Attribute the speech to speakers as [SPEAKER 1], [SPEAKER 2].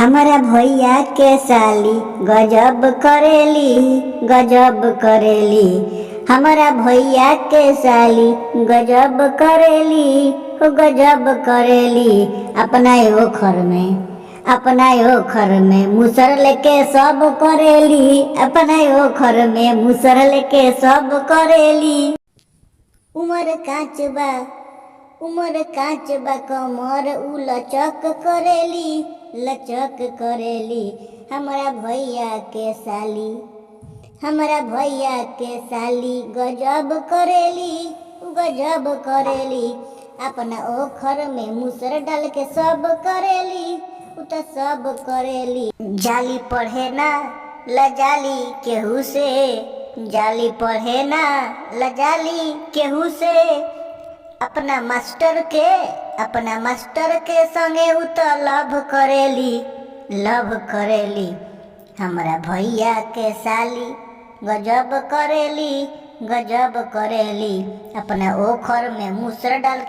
[SPEAKER 1] हमारा भैया के साली गजब करेली गजब करेली। हमारा भैया के साली गजब करेली हो गजब करेली। अपना ओखर में मुसर लेके सब करेली। अपना ओखर में मुसर लेके सब करेली। उमर कांच बा कमर उ लचक करेली। हमारा भैया के साली गजब करेली। अपना ओखर में मुसर डाल के सब करेली। उ त सब करेली। जाली पढ़े ना लजाली केहू से। जाली पढ़े ना लजाली केहू से। अपना मास्टर के संगे उ त लव करेली। हमरा भैया के साली गजब करेली। अपना ओखर में मुसर डाल